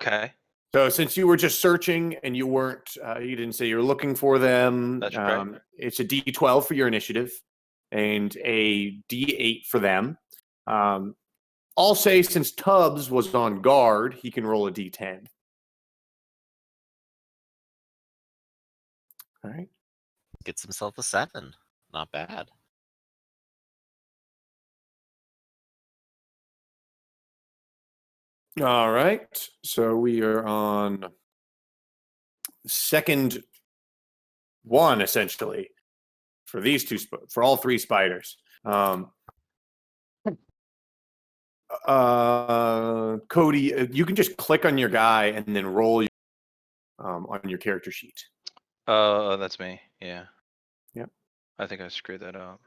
Okay. So since you were just searching and you weren't, you didn't say you're looking for them. That's right. It's a D12 for your initiative and a D8 for them. I'll say since Tubbs was on guard, he can roll a D10. All right. Gets himself a 7. Not bad. All right. So we are on second one, essentially, for these two, for all three spiders. Cody, you can just click on your guy and then roll on your character sheet. Oh, that's me. Yeah. Yep. I think I screwed that up.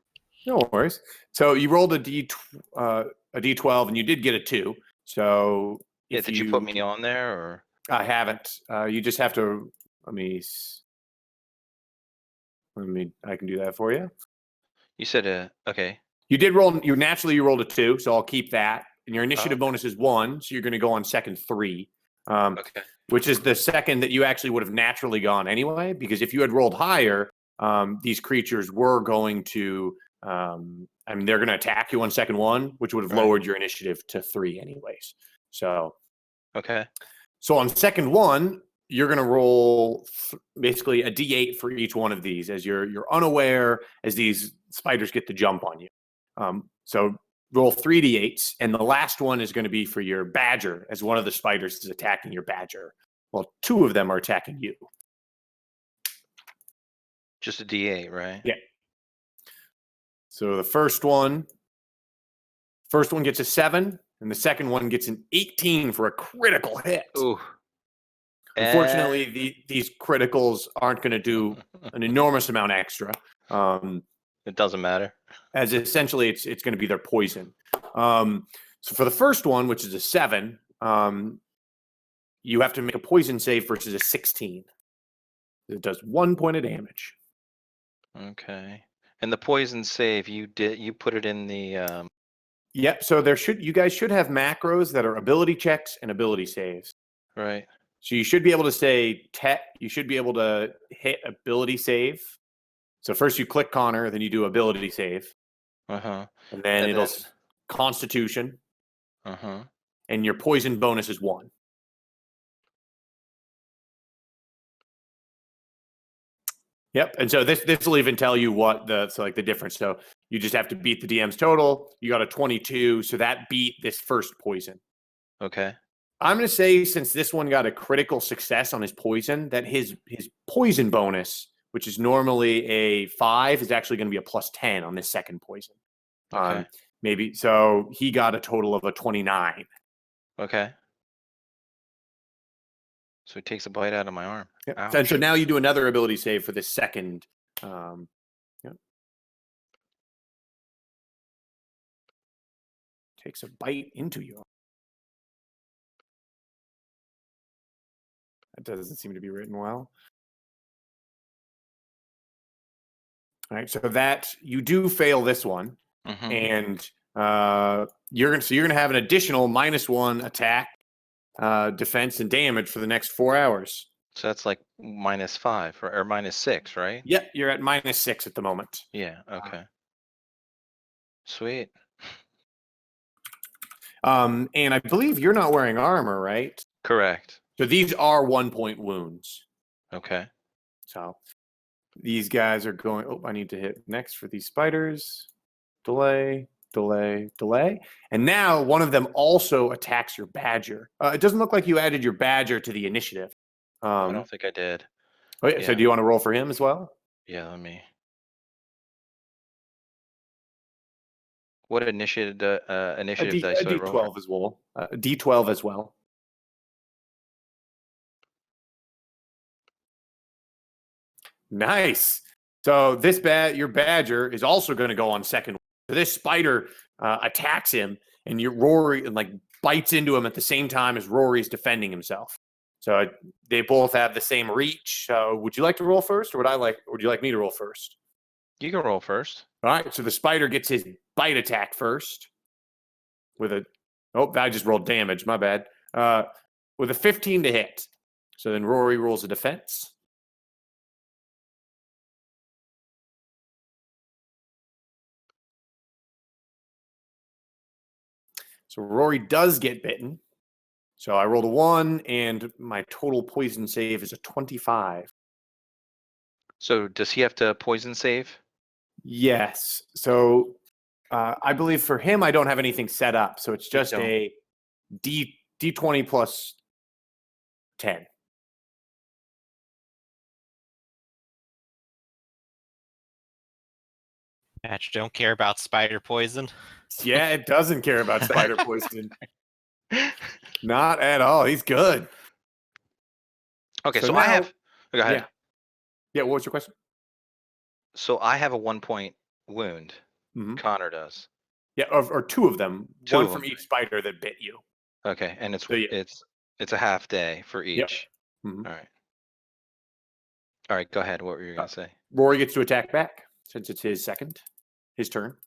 No worries. So you rolled a D12 and you did get a 2. So Yeah, did you put me on there or? I haven't. You just have to. Let me. I can do that for you. You said okay. You did roll. You rolled a 2, so I'll keep that. And your initiative bonus is 1, so you're going to go on second 3. Okay. Which is the second that you actually would have naturally gone anyway, because if you had rolled higher, these creatures were going to. I mean, they're going to attack you on second 1, which would have lowered your initiative to 3 anyways. So. Okay. So on second 1, you're going to roll basically a D8 for each one of these, as you're unaware as these spiders get the jump on you. So roll 3 D8s, and the last one is going to be for your badger, as one of the spiders is attacking your badger. Well, 2 of them are attacking you. Just a D8, right? Yeah. So the first one gets a 7, and the second one gets an 18 for a critical hit. Ooh. Unfortunately, these criticals aren't going to do an enormous amount extra. It doesn't matter. As essentially, it's going to be their poison. So for the first one, which is a 7, you have to make a poison save versus a 16. It does 1 point of damage. Okay. And the poison save, you put it in the. Yep. So you guys should have macros that are ability checks and ability saves. Right. So you should be able to say you should be able to hit ability save. So first you click Connor, then you do ability save. Uh-huh. And then it'll Constitution. Uh-huh. And your poison bonus is 1. Yep. And so this will even tell you what the difference. So you just have to beat the DM's total. You got a 22, so that beat this first poison. Okay. I'm going to say, since this one got a critical success on his poison, that his poison bonus, which is normally a 5, is actually going to be a +10 on this second poison. Okay. Maybe so he got a total of a 29. Okay. So he takes a bite out of my arm. Yep. And so now you do another ability save for this second. Yep. Takes a bite into you. That doesn't seem to be written well. All right, so that you do fail this one, and you're gonna have an additional -1 attack, defense, and damage for the next 4 hours. So that's like -5 or -6, right? Yep, you're at -6 at the moment. Yeah. Okay. Sweet. And I believe you're not wearing armor, right? Correct. So these are 1-point wounds. Okay. So these guys are going. Oh, I need to hit next for these spiders. Delay. And now one of them also attacks your badger. It doesn't look like you added your badger to the initiative. I don't think I did. Oh, yeah. So do you want to roll for him as well? Yeah, let me. What initiative dice do I roll? D12 as well. D12 as well. Nice. So your badger is also going to go on second. So this spider attacks him, and Rory bites into him at the same time as Rory's defending himself. So they both have the same reach. So would you like to roll first, or would you like me to roll first? You can roll first. All right. So the spider gets his bite attack first with a. Oh, I just rolled damage. My bad. with a 15 to hit. So then Rory rolls a defense. So Rory does get bitten. So I rolled a 1, and my total poison save is a 25. So does he have to poison save? Yes. So I believe for him, I don't have anything set up. So it's just don't. a D20 plus 10. Patch don't care about spider poison. Yeah, it doesn't care about spider poison. Not at all. He's good. Okay, So so I now- have. Go ahead. Yeah. Yeah, what was your question? So I have a 1-point wound. Mhm. Connor does. Yeah, or 2 of them. Two One of from them. each spider that bit you. Okay, and it's So, yeah. it's a half day for Yep. each. Mhm. All right. All right, go ahead. What were you gonna say? Rory gets to attack back since it's his turn.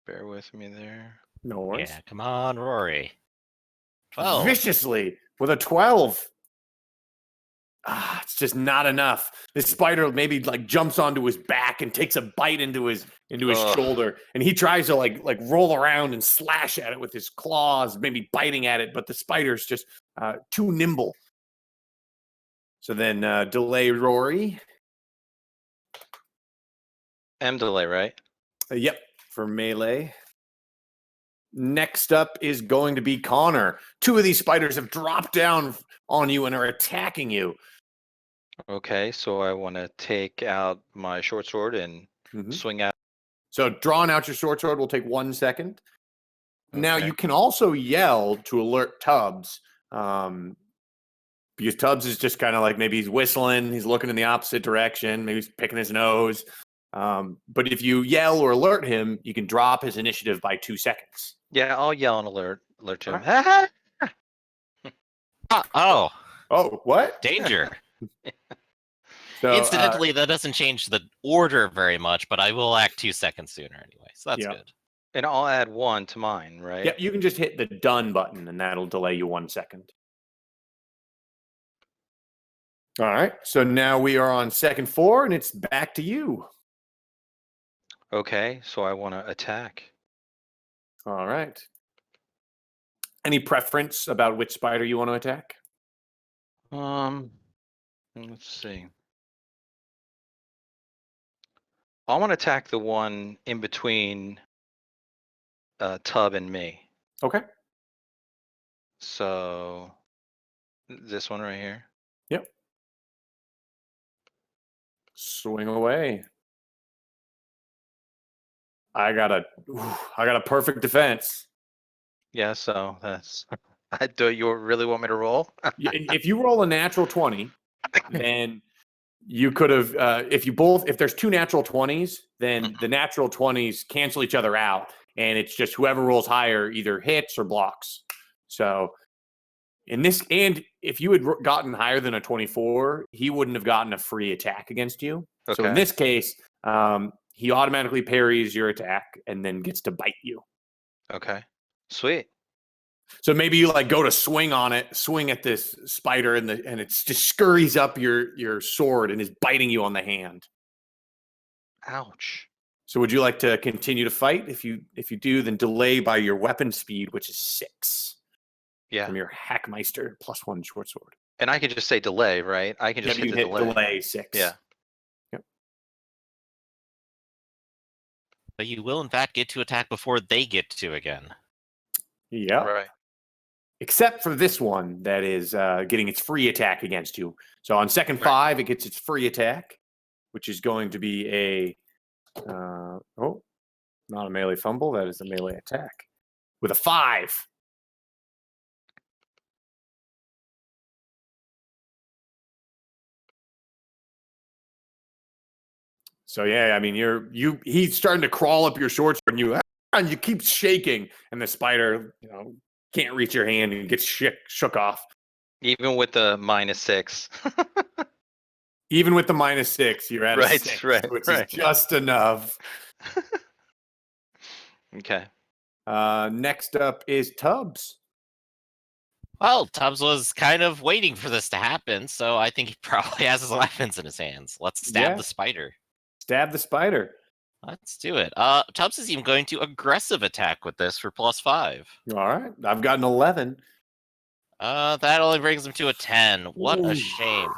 Bear with me there. No worries. Yeah, come on, Rory. 12. Viciously with a 12. It's just not enough. This spider maybe like jumps onto his back and takes a bite into his Ugh. shoulder, and he tries to like roll around and slash at it with his claws, maybe biting at it, but the spider's just too nimble. So then delay Rory. M delay, right? Yep, for melee. Next up is going to be Connor. 2 of these spiders have dropped down on you and are attacking you. Okay, so I want to take out my short sword and Mhm. swing at. So drawing out your short sword will take 1 second. Now Okay. you can also yell to alert Tubbs, because Tubbs is just kind of like maybe he's whistling, he's looking in the opposite direction, maybe he's picking his nose. But if you yell or alert him, you can drop his initiative by 2 seconds. Yeah, I'll yell and alert to him. Oh, Oh, what? danger. So, Incidentally, that doesn't change the order very much, but I will act 2 seconds sooner anyway, so that's Yeah. good. And I'll add 1 to mine, right? yeah, you can just hit the done button, and that'll delay you 1 second. All right. So now we are on second 4, and it's back to you. Okay, so I want to attack. All right. Any preference about which spider you want to attack? Let's see. I want to attack the one in between Tub and me. Okay. So this one right here. Yep. Swing away. I got a perfect defense. Yeah, so that's. Do you really want me to roll? If you roll a natural 20, then you could have. If there's 2 natural 20s, then the natural 20s cancel each other out, and it's just whoever rolls higher either hits or blocks. So in this, and if you had gotten higher than a 24, he wouldn't have gotten a free attack against you. So in Okay. this case, he automatically parries your attack and then gets to bite you. Okay. Sweet. So maybe you like go to swing at this spider, and it just scurries up your sword and is biting you on the hand. Ouch. So would you like to continue to fight? If you do, then delay by your weapon speed, which is 6 Yeah. from your Hackmaster +1 short sword. And I can just say delay, right? I can just You hit can the delay. 6. Yeah. But you will, in fact, get to attack before they get to again. Yeah. Right. Except for this one that is getting its free attack against you. So on second 5, it gets its free attack, which is going to be a not a melee fumble. That is a melee attack with a 5. So yeah, I mean he's starting to crawl up your short sword, and you keep shaking, and the spider can't reach your hand and gets shook off. Even with the -6. Even with the -6, you're at a Right, 6, right, which right. is just enough. Okay. Next up is Tubbs. Well, Tubbs was kind of waiting for this to happen, so I think he probably has his weapons in his hands. Let's stab Yeah. the spider. Stab the spider. Let's do it. Tubbs is even going to aggressive attack with this for +5. All right. I've got an 11. That only brings him to a 10. What a Ooh. shame.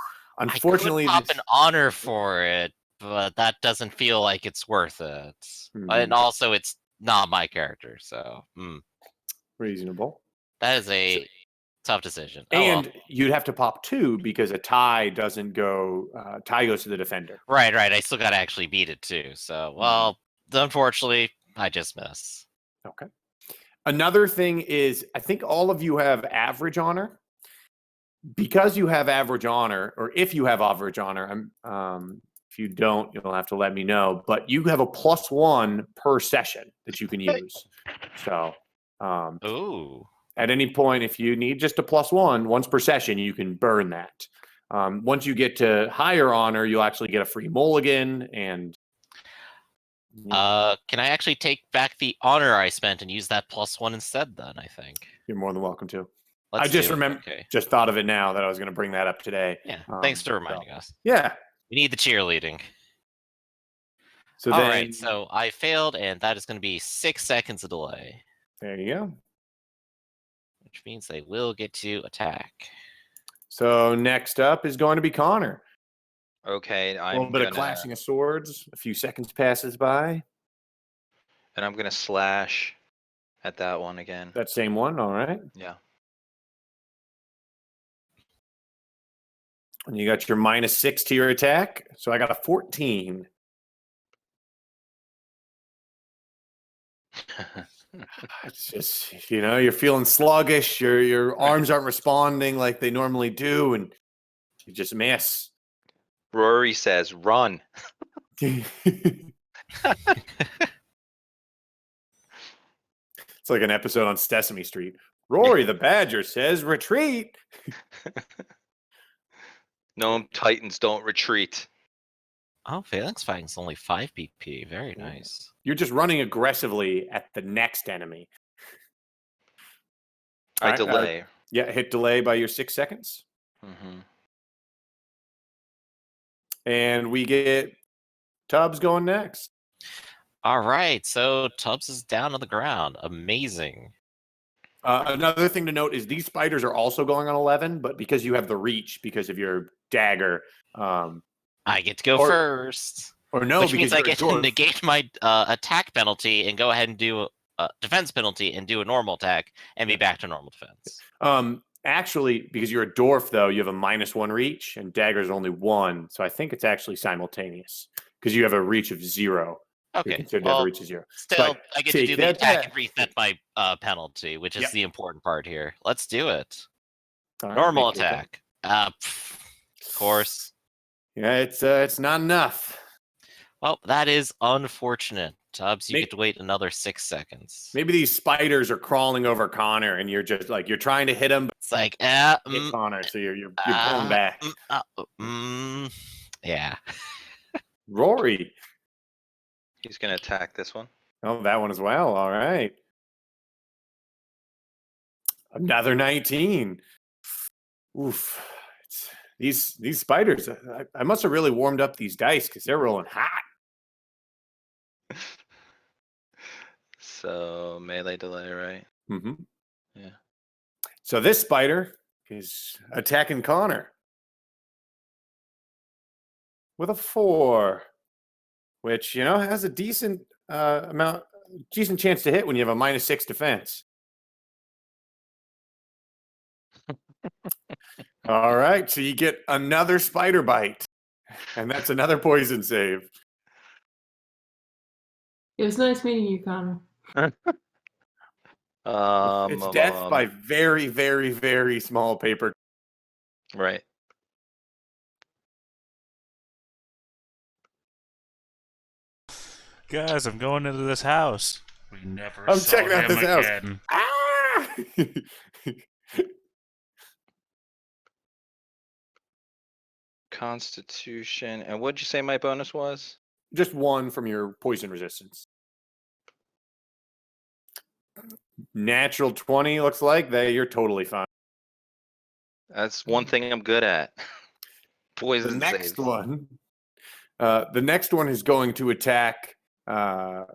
Unfortunately, I could pop this... an honor for it, but that doesn't feel like it's worth it. And also, it's not my character, so reasonable. that is a tough decision. And you'd have to pop 2 because a tie doesn't go. Tie goes to the defender. Right. I still got to actually beat it too. So, well, unfortunately, I just miss. Okay. Another thing is, I think all of you have average honor. Because you have average honor, or if you have average honor, if you don't, you'll have to let me know. But you have a +1 per session that you can use. So, Ooh. at any point, if you need just a +1 once per session, you can burn that. Once you get to higher honor, you'll actually get a free mulligan. And can I actually take back the honor I spent and use that +1 instead? Then I think you're more than welcome to. Let's I just do it. remember, Okay. just thought of it now that I was going to bring that up today. Yeah. Thanks for So, reminding us. yeah. We need the cheerleading. So All then, right. So I failed, and that is going to be 6 seconds of delay, there you go. which means they will get to attack. So next up is going to be Connor. Okay, A little bit of clashing of swords. A few seconds passes by. and I'm gonna slash at that one again. That same one, all right. Yeah. And you got your -6 to your attack. So I got a 14. It's just, you're feeling sluggish. Your arms aren't responding like they normally do, and you just miss. Rory says, "Run." It's like an episode on Sesame Street. Rory the Badger says, "Retreat." Gnome Titans don't retreat. Oh, Phalanx Fighting's only 5 BP. Very nice. You're just running aggressively at the next enemy. I All right, delay. Yeah, hit delay by your 6 seconds. And we get Tubbs going next. All right, so Tubbs is down on the ground. Amazing. Another thing to note is these spiders are also going on 11, but because you have the reach, because of your dagger, I get to go first. Or no, which because means I you're a get to dwarf. negate my attack penalty and go ahead and do a defense penalty and do a normal attack and be back to normal defense. Actually, because you're a dwarf, though, you have a -1 reach, and dagger's only 1, so I think it's actually simultaneous because you have a reach of 0. Okay. You're considered to have a reach of 0. Still, But I get to do the that attack back. and reset my penalty, which is Yep. the important part here. Let's do it. All right, Normal make your attack. Of course. Yeah, it's not enough. Well, that is unfortunate. Tubbs, you get to wait another 6 seconds. Maybe these spiders are crawling over Connor, and you're just like you're trying to hit him. But it's like hit Connor, so you're pulling back. Yeah. Rory. He's gonna attack this one. Oh, that one as well. All right. Another 19. Oof. These spiders. I must have really warmed up these dice because they're rolling hot. So melee delay, right? Mm-hmm. Yeah. So this spider is attacking Connor with a 4, which has a decent decent chance to hit when you have a -6 defense. All right, so you get another spider bite, and that's another poison save. It was nice meeting you, Connor. It's death by very, very, very small paper. Right. Guys, I'm going into this house. We never I'm saw checking out him this house. again. Ah! Constitution. And what'd you say my bonus was? Just 1 from your poison resistance. Natural 20 looks like you're totally fine. That's one thing I'm good at. The Poison next saves. one. The next one is going to attack. The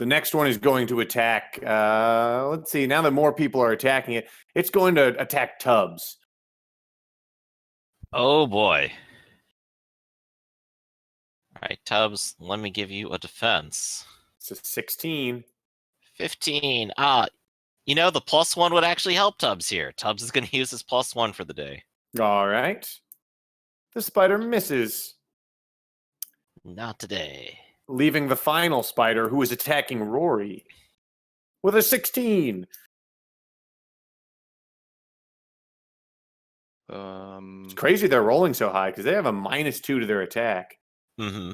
next one is going to attack. Let's see. Now that more people are attacking it, it's going to attack Tubbs. Oh boy. All right, Tubbs, let me give you a defense. It's a 16. 15. You know, the +1 would actually help Tubbs here. Tubbs is going to use his +1 for the day. All right. The spider misses, Not today. leaving the final spider, who is attacking Rory, with a 16. It's crazy they're rolling so high because they have a -2 to their attack. Mm-hmm.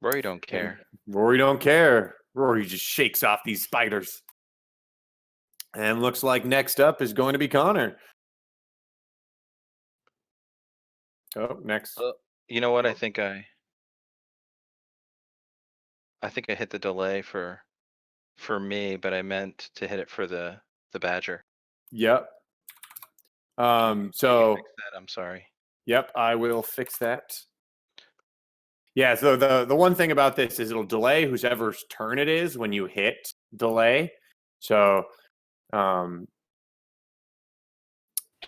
Rory don't care. Rory don't care. Rory just shakes off these spiders. And looks like next up is going to be Connor. Oh, next. You know what? I think I hit the delay for me, but I meant to hit it for the badger. Yep. You can So fix that, I'm sorry. yep, I will fix that. Yeah, so the one thing about this is it'll delay whoever's turn it is when you hit delay. So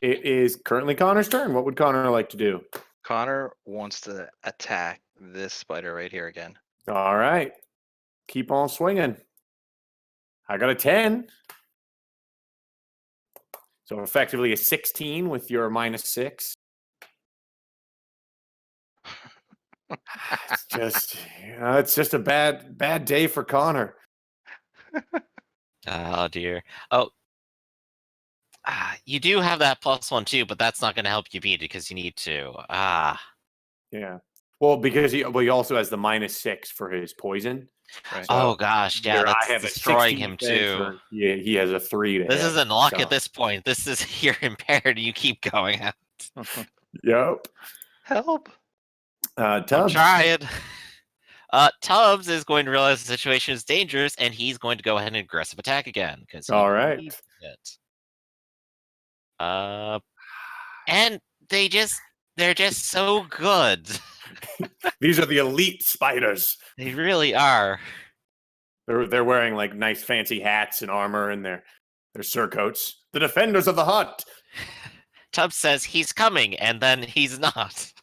it is currently Connor's turn. What would Connor like to do? Connor wants to attack this spider right here again. All right. Keep on swinging. I got a 10. So effectively a 16 with your -6. It's just a bad day for Connor. Oh dear. Oh. You do have that +1 too, but that's not going to help you beat it because you need to. Yeah. Well, because he also has the -6 for his poison. Right. Oh gosh, yeah, Where that's I have a destroying 16 him defense, too. or he has a 3 to This hit. isn't luck so- at this point. This is you're impaired and you keep going out. Yep. Help. I'm Tubbs. trying. Tubbs is going to realize the situation is dangerous, and he's going to go ahead and aggressive attack again because he All right. needs it. And they're just so good. These are the elite spiders. They really are. They're wearing like nice fancy hats and armor and their surcoats. The defenders of the hut. Tubbs says he's coming, and then he's not.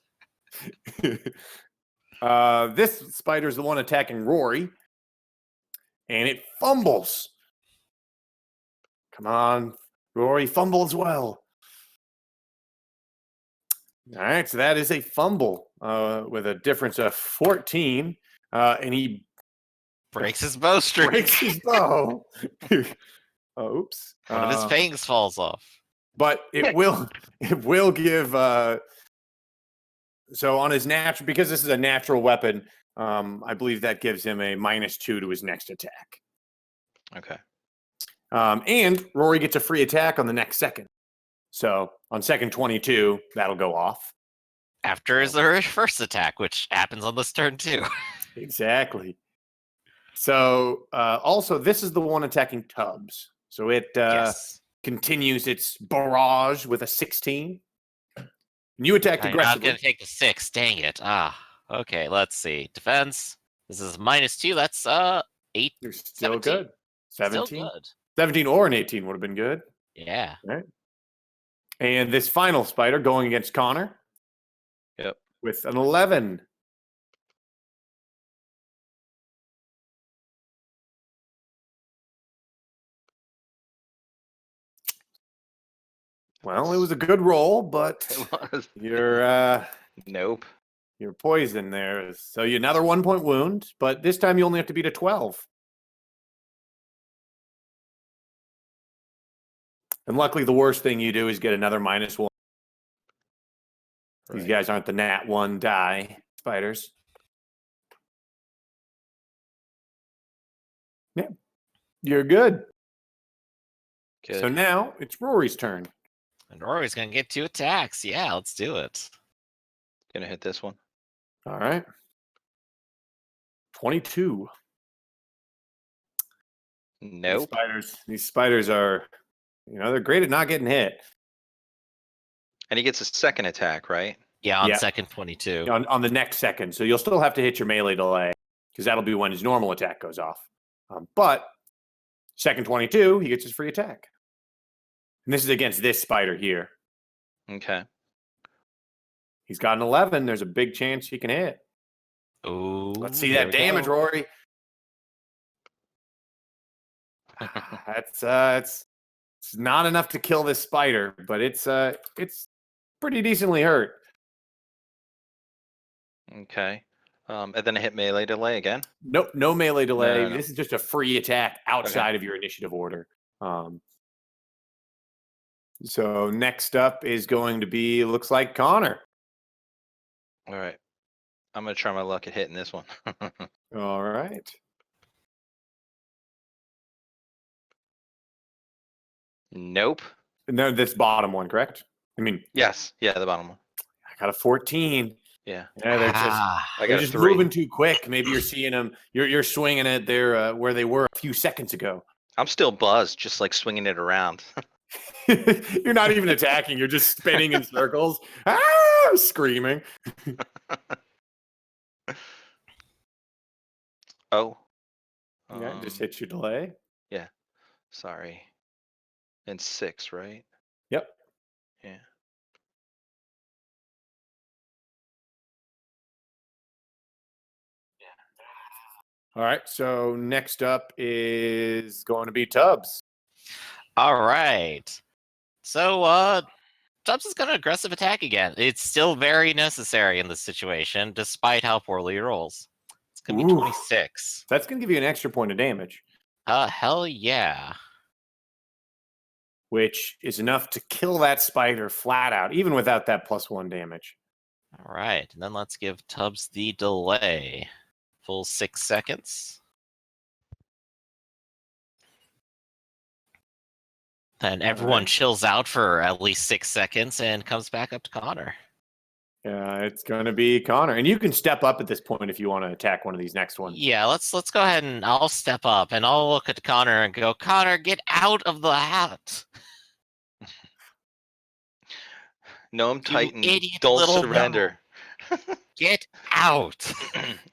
This spider's the one attacking Rory. And it fumbles. Come on, Rory, fumble as well. All right, so that is a fumble with a difference of 14. And he Breaks his bowstring. breaks his bow. Oh, oops. One of his fangs falls off. But it will give so on his natural, because this is a natural weapon, I believe that gives him a -2 to his next attack. Okay. And Rory gets a free attack on the next second. So on second 22, that'll go off. After his first attack, which happens on this turn too. Exactly. So also, this is the one attacking Tubbs. So it Yes. continues its barrage with a 16. And you attacked I'm not aggressively. going to take the 6. Dang it. Okay, let's see. Defense. This is -2. That's 8. You're still 17. good. 17. Still good. 17 or an 18 would have been good. Yeah. And this final spider going against Connor. Yep. With an 11. Well, it was a good roll, but It was. you're poisoned there. So you another 1-point wound, but this time you only have to beat a 12. And luckily, the worst thing you do is get another -1. These Right. guys aren't the nat 1 die spiders. Yeah, you're good. Good. So now it's Rory's turn. And Rory's gonna get 2 attacks. Yeah, let's do it. Gonna hit this one. All right. 22. Nope. These spiders are, they're great at not getting hit. And he gets a second attack, right? Yeah, on Yeah. second 22. On the next second. So you'll still have to hit your melee delay because that'll be when his normal attack goes off. But second 22, he gets his free attack. And this is against this spider here. Okay. He's got an 11. There's a big chance he can hit. Ooh, Let's see here that we damage, go. Rory. It's not enough to kill this spider, but it's pretty decently hurt. Okay. And then I hit melee delay again. Nope, no melee delay. No. This is just a free attack outside of your initiative order. So next up is going to be, looks like Connor. All right. I'm gonna try my luck at hitting this one. All right. Nope. And then this bottom one, correct? I mean, Yes. Yeah, the bottom one. I got a 14. Yeah. Yeah, they're Ah, I they're got a just 3. moving too quick. Maybe you're seeing them. You're swinging it there where they were a few seconds ago. I'm still buzzed, just like swinging it around. You're not even attacking. You're just spinning in circles, screaming. Oh. Yeah, just hit your delay. Sorry. And 6, right? Yep. Yeah. All right. So next up is going to be Tubbs. all right. So, Tubbs is gonna aggressive attack again. It's still very necessary in this situation, despite how poorly he rolls. It's gonna be Ooh. 26. That's going to give you an extra point of damage, Hell yeah. which is enough to kill that spider flat out, even without that +1 damage. All right, and then let's give Tubbs the delay. Full 6 seconds. Then everyone right. chills out for at least 6 seconds and comes back up to Connor. It's going to be Connor, and you can step up at this point if you want to attack one of these next ones. Yeah, let's go ahead and I'll step up and I'll look at Connor and go, Connor, get out of the hat. Gnome You Titan, idiot don't little surrender. Get out.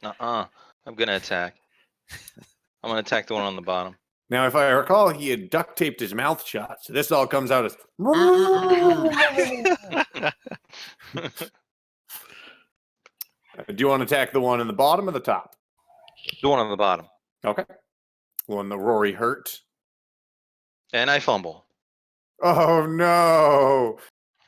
I'm gonna attack. I'm gonna attack the one on the bottom. Now, if I recall, he had duct taped his mouth shut, so this all comes out as. Do you want to attack the one in the bottom or the top? The one on the bottom. Okay. One the Rory hurt. And I fumble. Oh no!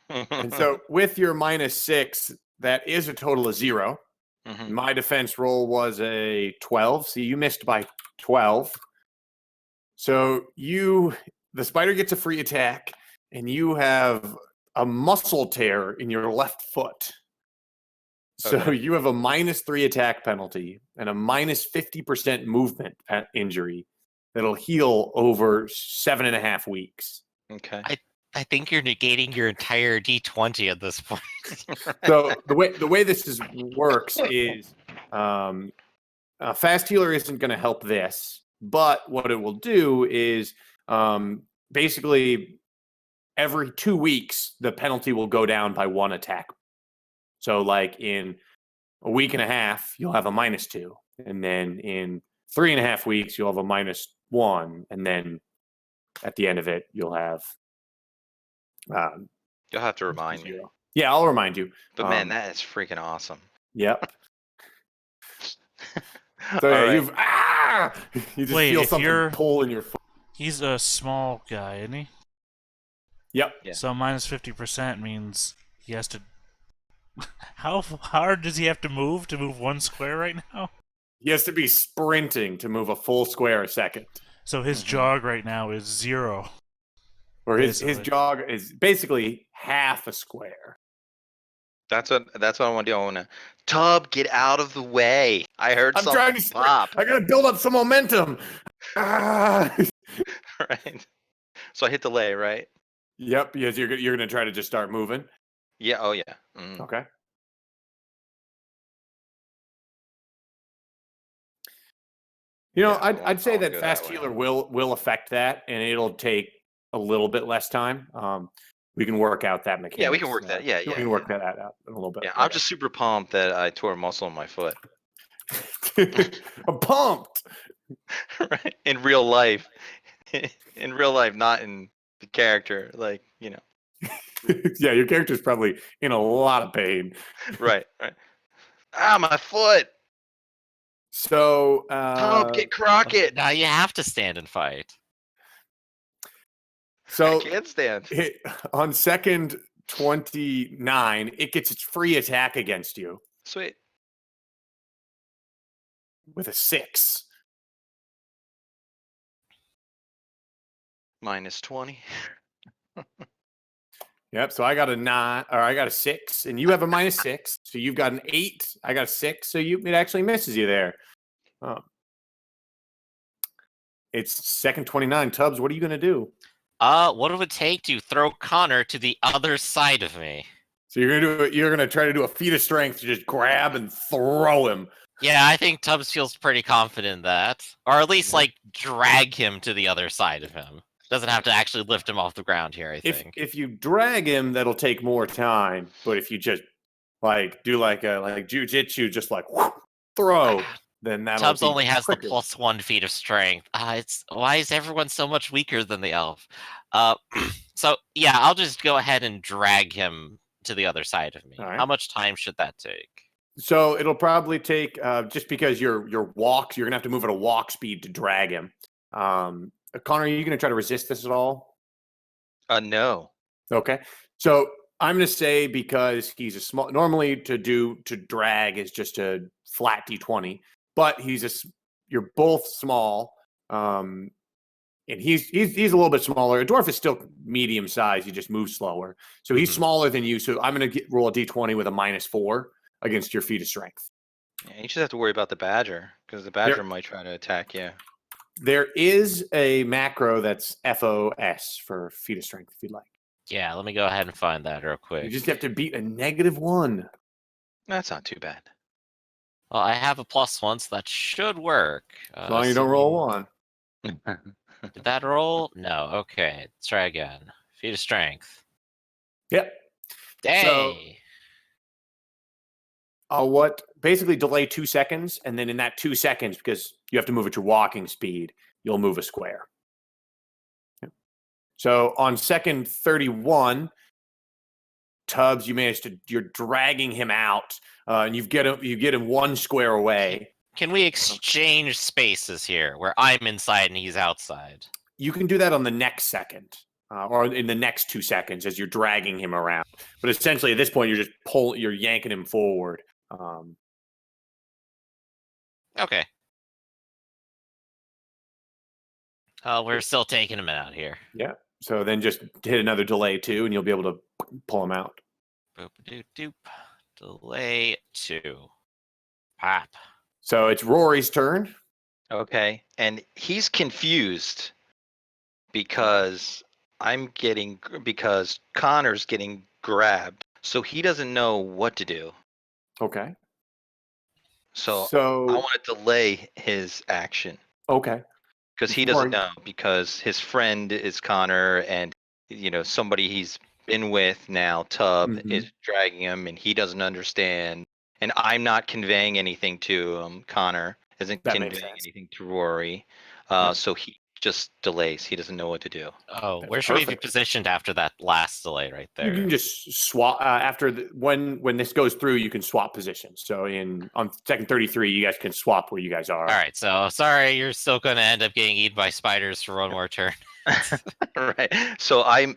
And so with your -6, that is a total of 0. Mhm. My defense roll was a 12. So you missed by 12. So the spider gets a free attack, and you have a muscle tear in your left foot. So Okay. you have a -3 attack penalty and a -50% movement injury that'll heal over 7.5 weeks. Okay. I think you're negating your entire D20 at this point. So the way this works is fast healer isn't going to help this, but what it will do is basically every 2 weeks the penalty will go down by 1 attack. So like in a week and a half you'll have a -2, and then in 3.5 weeks you'll have a -1, and then at the end of it you'll have You'll have to remind me. 0. Yeah, I'll remind you. But man, that is freaking awesome. Yep. So All yeah, right. you just Wait, feel if something you're- pull in your foot. He's a small guy, isn't he? Yep. Yeah. So -50% means he has to. How hard does he have to move 1 square right now? He has to be sprinting to move a full square a second. So his Mhm. jog right now is 0. Or his Basically. jog is basically half a square. That's what I want to do. I want to Tub, get out of the way. I heard I'm something trying to pop. I gotta build up some momentum. Ah! Right. So I hit delay, right? Yep. Yes, you're gonna try to just start moving. Yeah. Oh yeah. Mm. Okay. Yeah, I'd say I wanna that go fast that way. healer will affect that, and it'll take a little bit less time. We can work out that mechanics. Yeah, we can work that. Yeah, we yeah, can yeah. work that out in a little bit. Yeah, I'm just super pumped that I tore a muscle in my foot. I'm pumped. Right? In real life. In real life, not in the character. Like, Yeah, your character's probably in a lot of pain. Right, right. Ah, my foot! So, Tom, get Crockett! Now you have to stand and fight. I so can't stand. on second 29, it gets its free attack against you Sweet. with a 6. Minus 20. Yep. So I got a 9, or I got a 6, and you have a -6. So you've got an 8. I got a 6. So it actually misses you there. It's second 29. Tubbs, what are you gonna do? What it would take to throw Connor to the other side of me? So you're gonna try to do a feat of strength to just grab and throw him. Yeah, I think Tubbs feels pretty confident in that. Or at least, Yeah. like, drag him to the other side of him. Doesn't have to actually lift him off the ground here, I think. If you drag him, that'll take more time. But if you just do like jujitsu, just like throw, then that'll Tubbs be only has quicker. the +1 feat of strength. Why is everyone so much weaker than the elf? So yeah, I'll just go ahead and drag him to the other side of me. All right. How much time should that take? So it'll probably take just because your walk, you're gonna have to move at a walk speed to drag him. Connor, are you gonna try to resist this at all? No. Okay. So I'm going to say because he's a small. Normally, to drag is just a flat d20, but you're both small, and he's a little bit smaller. A dwarf is still medium size. He just moves slower, so he's smaller than you. So I'm going to roll a d20 with a -4 against your feat of strength. Yeah, you just have to worry about the badger because the badger might try to attack you. There is a macro that's FOS for feat of strength if you'd like. Yeah, let me go ahead and find that real You quick. just have to beat a -1. That's not too bad. Well, I have a +1, so that should work. As long as you don't roll a 1. Did that roll? No. Okay, let's try again. Feat of strength. Yep. Day. What basically delay 2 seconds, and then in that 2 seconds, because you have to move at your walking speed, you'll move a square. Yep. So on second 31, Tubbs, you're dragging him out, and you get him 1 square away. Can we exchange spaces here, where I'm inside and he's outside? You can do that on the next second, or in the next 2 seconds as you're dragging him around. But essentially, at this point, you're yanking him forward. Okay. We're still taking him out here. Yeah. So then just hit another delay 2, and you'll be able to pull him out. Boop doop doop. Delay 2. Pop. So it's Rory's turn. Okay, and he's confused because because Connor's getting grabbed, so he doesn't know what to do. Okay. So So I want to delay his action okay. because he doesn't know because his friend is Connor and somebody he's been with now, Tubb, is dragging him and he doesn't understand. And I'm not conveying anything to him. Connor isn't conveying anything to Rory. So he just delays. He doesn't know what to do. Oh, That's where should we be perfect. positioned after that last delay right You there? can just swap after when this goes through. You can swap positions. So on second 33, you guys can swap where you guys are. All right, so sorry, you're still going to end up getting eaten by spiders for one more turn. Right. So I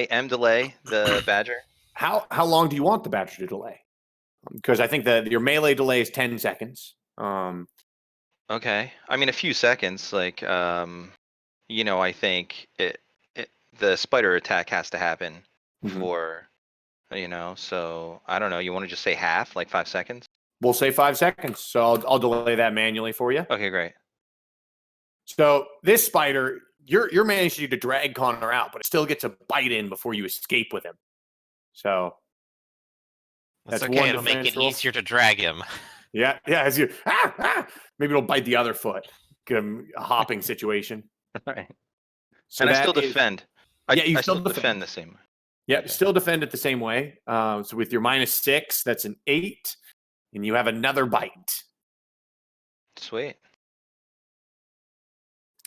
am delay the badger. How long do you want the badger to delay? Because I think that your melee delay is 10 seconds. Okay. I mean, a few seconds. Like, I think the spider attack has to happen for, So I don't know. You want to just say half, like 5 seconds? We'll say 5 seconds. So I'll delay that manually for you. Okay, great. So this spider, you're managing to drag Connor out, but it still gets a bite in before you escape with him. So It's that's okay. one It'll make defense it roll. easier to drag him. Yeah, as you maybe it'll bite the other foot. Give him a hopping situation. All right. So And I that still is- defend. Yeah, you I still still defend the same way. Yeah, Okay. still defend it the same way. So with your -6, that's an 8, and you have another bite. Sweet.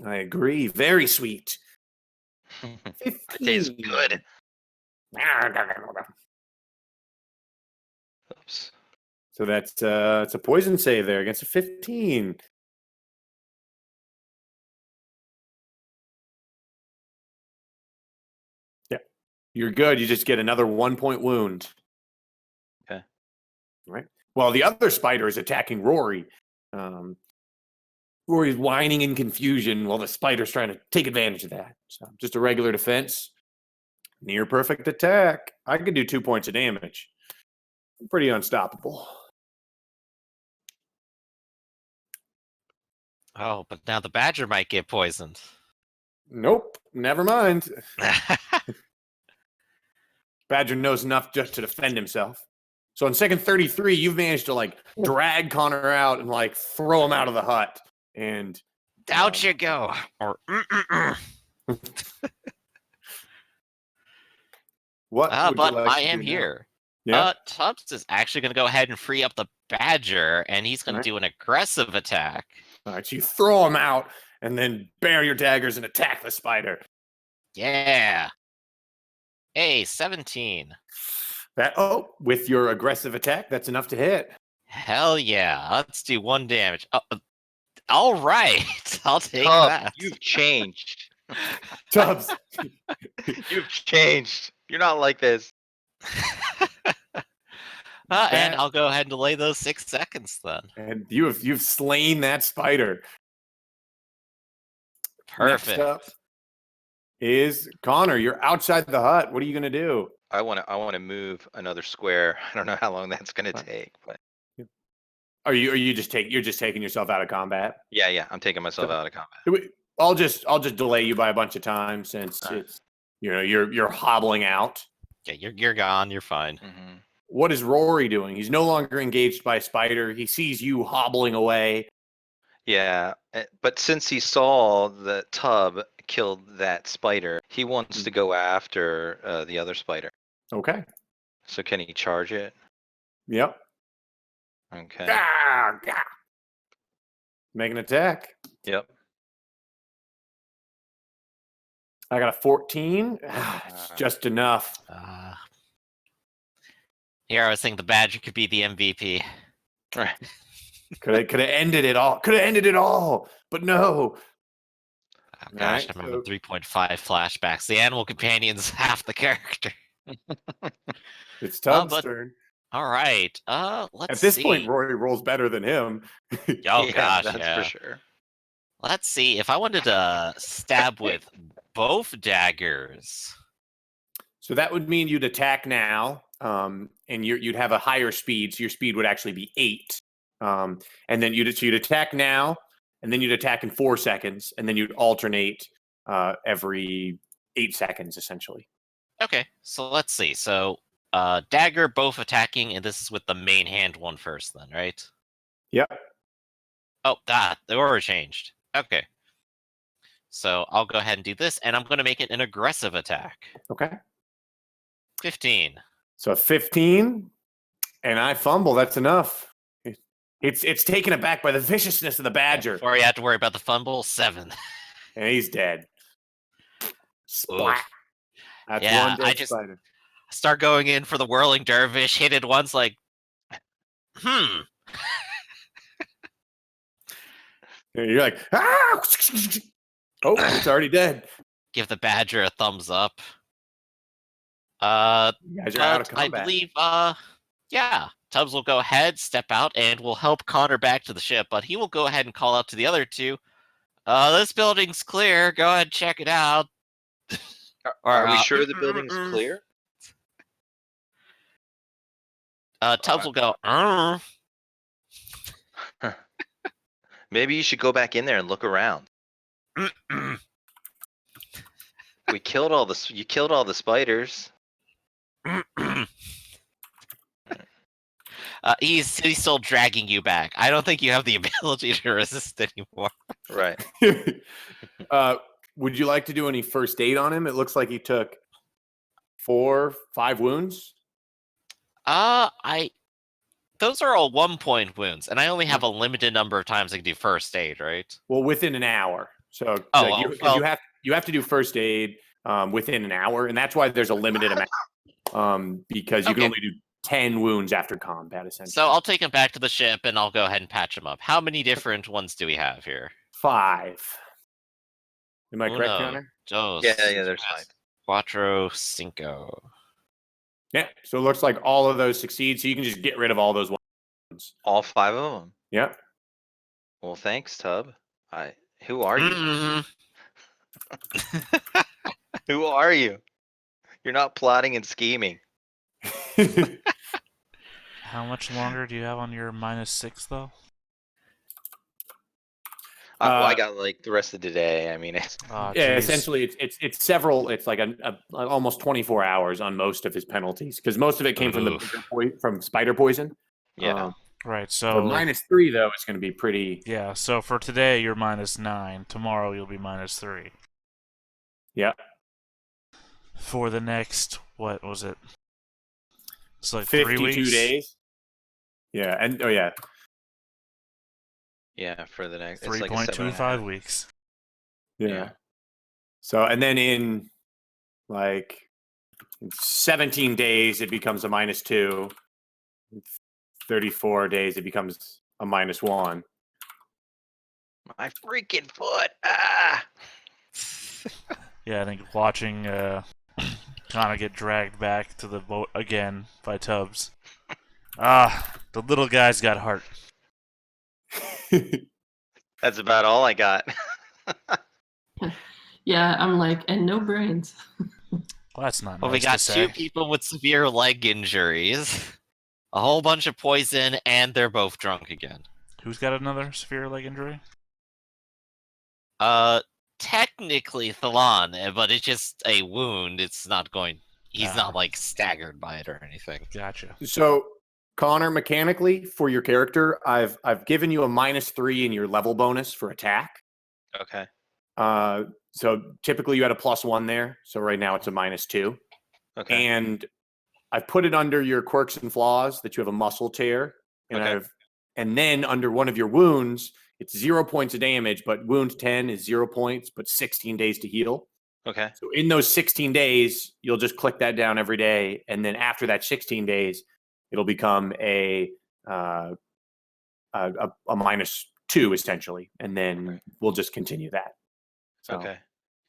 I agree. Very sweet. It tastes 15. good. Oops. So that's it's a poison save there against a 15. Yeah, you're good. You just get another 1-point wound. Okay. Right. Well, the other spider is attacking Rory. Rory's whining in confusion while the spider's trying to take advantage of that. So just a regular defense. Near perfect attack. I could do 2 points of damage. Pretty unstoppable. Oh, but now the badger might get poisoned. Nope. Never mind. Badger knows enough just to defend himself. So in second 33, you've managed to like drag Connor out and like throw him out of the hut. And Out you go. Or what? would you but like I to am do now? here. Yeah. Tubbs is actually going to go ahead and free up the badger, and he's going Alright. to do an aggressive attack. All right. So you throw him out and then bare your daggers and attack the spider. Yeah. Hey, 17. With your aggressive attack, that's enough to hit. Hell yeah. Let's do 1 damage. All right. I'll take Tubb, that. you've changed. Tubbs. You've changed. You're not like this. And That- I'll go ahead and delay those 6 seconds then. And you've slain that spider. Perfect. Next up is Connor. You're outside the hut. What are you gonna do? I want to move another square. I don't know how long that's gonna Fine. take, but You're just taking yourself out of combat? yeah, I'm taking myself So- out of combat. I'll just delay you by a bunch of times since Alright. it's you're hobbling out. Yeah, you're gone. You're fine. Mm-hmm. What is Rory doing? He's no longer engaged by a spider. He sees you hobbling away. Yeah, but since he saw the tub killed that spider, he wants to go after the other spider. Okay. So can he charge it? Yep. Okay. Gah, gah. Make an attack. Yep. I got a 14. It's just enough. Here I was thinking the badger could be the MVP. Right. Could have ended it all. Could have ended it all. But no. Oh gosh, Right, I remember so- 3.5 flashbacks. The animal companion's half the character. It's Tubbs' but- turn. All right. Let's At this see. point, Rory rolls better than him. Oh Yeah, gosh, that's yeah. for sure. Let's see. If I wanted to stab with both daggers. So that would mean you'd attack now, and you'd have a higher speed. So your speed would actually be 8. And then you'd attack now, and then you'd attack in 4 seconds, and then you'd alternate every 8 seconds, essentially. Okay, so let's see. So dagger, both attacking, and this is with the main hand one first then, right? Yep. Oh, the order changed. Okay. So I'll go ahead and do this, and I'm going to make it an aggressive attack. Okay. 15. So 15, and I fumble. That's enough. It's taken aback by the viciousness of the badger, Before you have to worry about the fumble, 7. and he's dead. Splat. Oof. That's Yeah, one dead I just- spider. Start going in for the whirling dervish, hit it once like, And you're like, ah! Oh, it's already dead. give the badger a thumbs up. You guys are out of But I combat. believe, yeah, Tubbs will go ahead, step out, and will help Connor back to the ship, but he will go ahead and call out to the other two. This building's clear. Go ahead and check it out. Are we sure the building's clear? Tubbs will go, Maybe you should go back in there and look around. We killed all the. You killed all the spiders. He's still dragging you back. I don't think you have the ability to resist anymore. Right. Would you like to do any first aid on him? It looks like he took 4, 5 wounds. Those are all 1-point wounds, and I only have a limited number of times I can do first aid, right? Well, within an hour. So well. you have to do first aid within an hour, and that's why there's a limited amount. Because you can only do 10 wounds after combat, essentially. So I'll take him back to the ship, and I'll go ahead and patch him up. How many different ones do we have here? 5. Am I correct, Uno, Connor? dos, Yeah, there's 5. Cuatro, cinco. Yeah. So it looks like all of those succeed. So you can just get rid of all those ones. All 5 of them. Yeah. Well, thanks, Tub. Who are you? Who are you? You're not plotting and scheming. How much longer do you have on your -6 though? I got like the rest of the day. I mean, it's Oh, Yeah, geez. essentially, it's several. It's like almost 24 hours on most of his penalties because most of it came from spider poison. yeah. Right. So So -3 though is going to be pretty. yeah. So for today you're -9. Tomorrow you'll be -3. Yeah. For the next, what was it? It's like 52 3 weeks. days. Yeah, and Yeah, for the next. It's like a 3.25 weeks. yeah. So and then in like 17 days it becomes a -2. 34 days it becomes a -1. My freaking foot! Ah! Yeah, I think watching Connor get dragged back to the boat again by Tubbs. The little guy's got heart. That's about all I got. Yeah, I'm like, and no brains. Well, that's not Well, nice we got to say. 2 people with severe leg injuries, a whole bunch of poison, and they're both drunk again. Who's got another severe leg injury? Technically Thalan, but it's just a wound. It's not going. He's not like staggered by it or anything. Gotcha. So Connor, mechanically for your character, I've given you a -3 in your level bonus for attack. Okay. So typically you had a +1 there. So right now it's a -2. Okay. And I've put it under your quirks and flaws that you have a muscle tear. And and then under one of your wounds, it's 0 points of damage, but wound 10 is 0 points, but 16 days to heal. Okay. So in those 16 days, you'll just click that down every day. And then after that 16 days, it'll become a -2 essentially. And then we'll just continue that. So, Okay.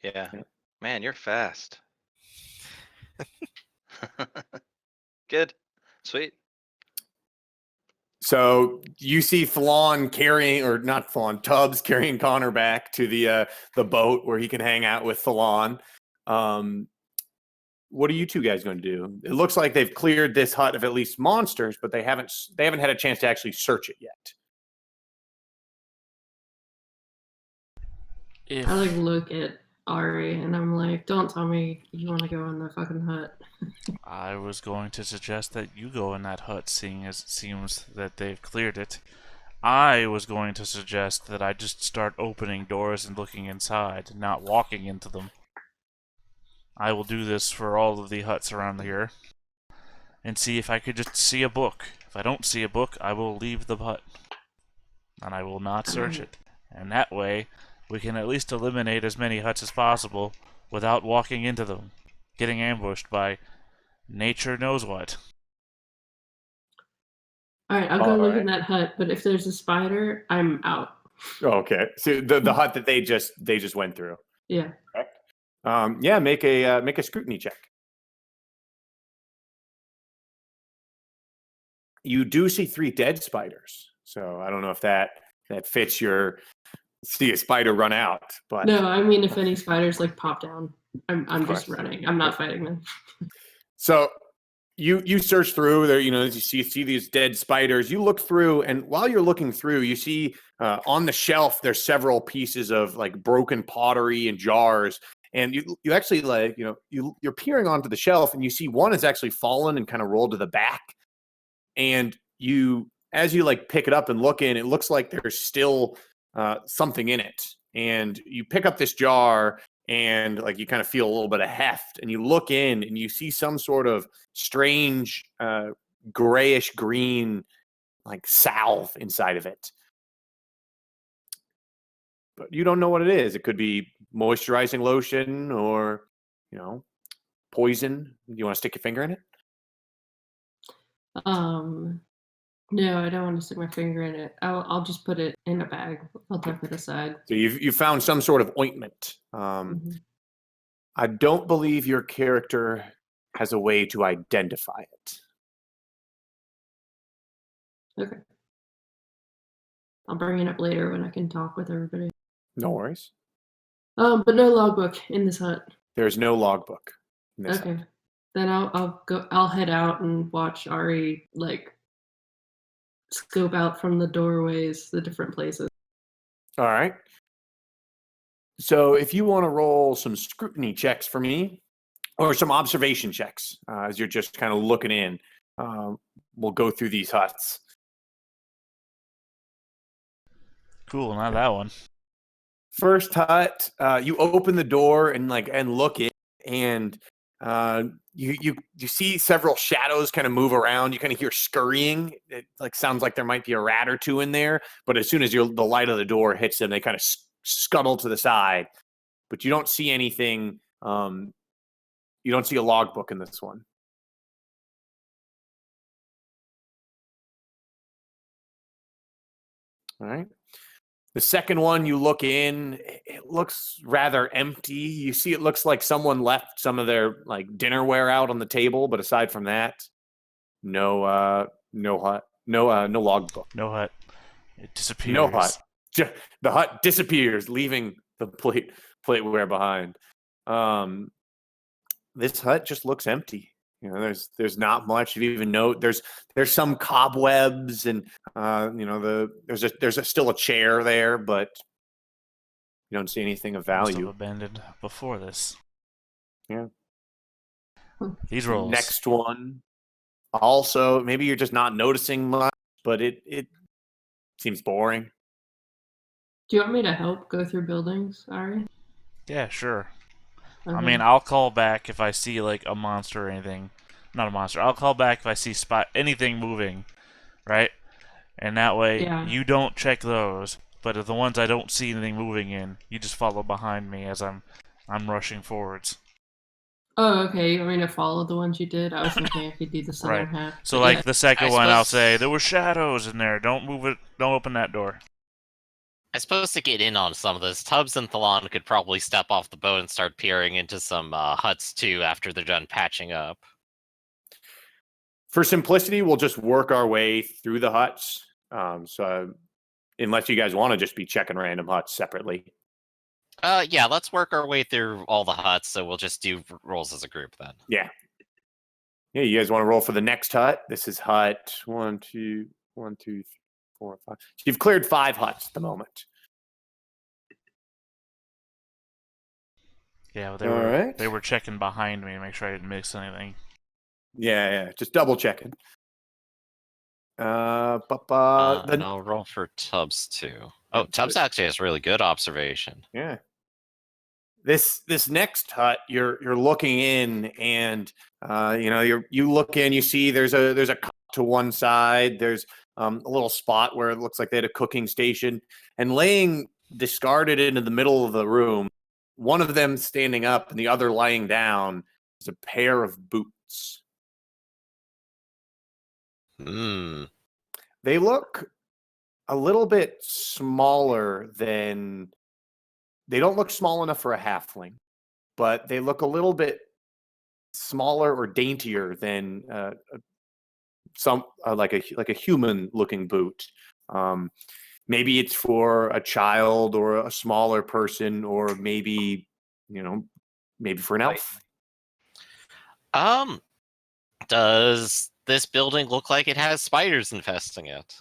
Yeah. Yeah. Man, you're fast. Good. Sweet. So you see Thalan carrying, or not Thalan, Tubbs carrying Connor back to the boat where he can hang out with Thalan. What are you two guys going to do? It looks like they've cleared this hut of at least monsters, but they haven't had a chance to actually search it yet. If I like look at Ari and I'm like, don't tell me you want to go in the fucking hut. I was going to suggest that you go in that hut, seeing as it seems that they've cleared it. I was going to suggest that I just start opening doors and looking inside, not walking into them. I will do this for all of the huts around here, and see if I could just see a book. If I don't see a book, I will leave the hut, and I will not search it. And that way, we can at least eliminate as many huts as possible without walking into them, getting ambushed by nature knows what. Alright, I'll go look in that hut, but if there's a spider, I'm out. Okay. So the hut that they just went through. Yeah. Correct. Yeah, make a scrutiny check. You do see 3 dead spiders. So I don't know if that fits your see a spider run out, but No, I mean if any spiders like pop down, I'm just running. I'm not fighting them. So you search through there, as you see these dead spiders. You look through, and while you're looking through, you see on the shelf there's several pieces of like broken pottery and jars, and you actually like you're peering onto the shelf, and you see one has actually fallen and kind of rolled to the back, and as you like pick it up and look in, it looks like there's still something in it, and you pick up this jar and like you kind of feel a little bit of heft, and you look in and you see some sort of strange grayish green like salve inside of it, but you don't know what it is. It could be moisturizing lotion or poison. You want to stick your finger in it? No, I don't want to stick my finger in it. I'll just put it in a bag. I'll tuck it aside. So you found some sort of ointment. I don't believe your character has a way to identify it. Okay. I'll bring it up later when I can talk with everybody. No worries. But no logbook in this hut. There's no logbook in this Okay. hut. Then I'll head out and watch Ari like scope out from the doorways, the different places. All right. So if you want to roll some scrutiny checks for me, or some observation checks as you're just kind of looking in, we'll go through these huts. Cool, not that one. First hut, you open the door and look in, and you see several shadows kind of move around. You kind of hear scurrying. It sounds like there might be a rat or two in there, but as soon as the light of the door hits them, they kind of scuttle to the side. But you don't see anything. You don't see a logbook in this one. All right. The second one, you look in, it looks rather empty. You see it looks like someone left some of their dinnerware out on the table, but aside from that, no hut, no logbook. No hut. It disappears. No hut. The hut disappears, leaving the plateware behind. This hut just looks empty. There's not much. You even note there's some cobwebs, and there's still a chair there, but you don't see anything of Must have value. abandoned before this. Yeah. These rolls. Next one. Also, maybe you're just not noticing much, but it seems boring. Do you want me to help go through buildings, Ari? Yeah, sure. Okay. I mean, I'll call back if I see a monster or anything. Not a monster. I'll call back if I see anything moving, right? And that way, you don't check those. But if the ones I don't see anything moving in, you just follow behind me as I'm rushing forwards. Oh, okay. You want me to follow the ones you did? I was thinking I could do the southern half. So, But yeah. the second one, I'll say, there were shadows in there. Don't move it. Don't open that door. I suppose to get in on some of this, Tubbs and Thalon could probably step off the boat and start peering into some huts too after they're done patching up. For simplicity, we'll just work our way through the huts. So unless you guys want to just be checking random huts separately. Yeah, let's work our way through all the huts, so we'll just do rolls as a group then. Yeah. Yeah, you guys want to roll for the next hut? This is hut 1, 2, 1, 2, 4, 5. So you've cleared 5 huts at the moment. Yeah, well, they were checking behind me to make sure I didn't miss anything. Yeah, just double checking. I'll roll for Tubbs too. Oh, Tubbs actually has really good observation. Yeah. This next hut, you're looking in, and you look in, you see there's a cot to one side. There's a little spot where it looks like they had a cooking station, and laying discarded into the middle of the room, one of them standing up and the other lying down, is a pair of boots. They look a little bit smaller than. They don't look small enough for a halfling, but they look a little bit smaller or daintier than like a human-looking boot. Maybe it's for a child or a smaller person, or maybe for an elf. Does this building look like it has spiders infesting it?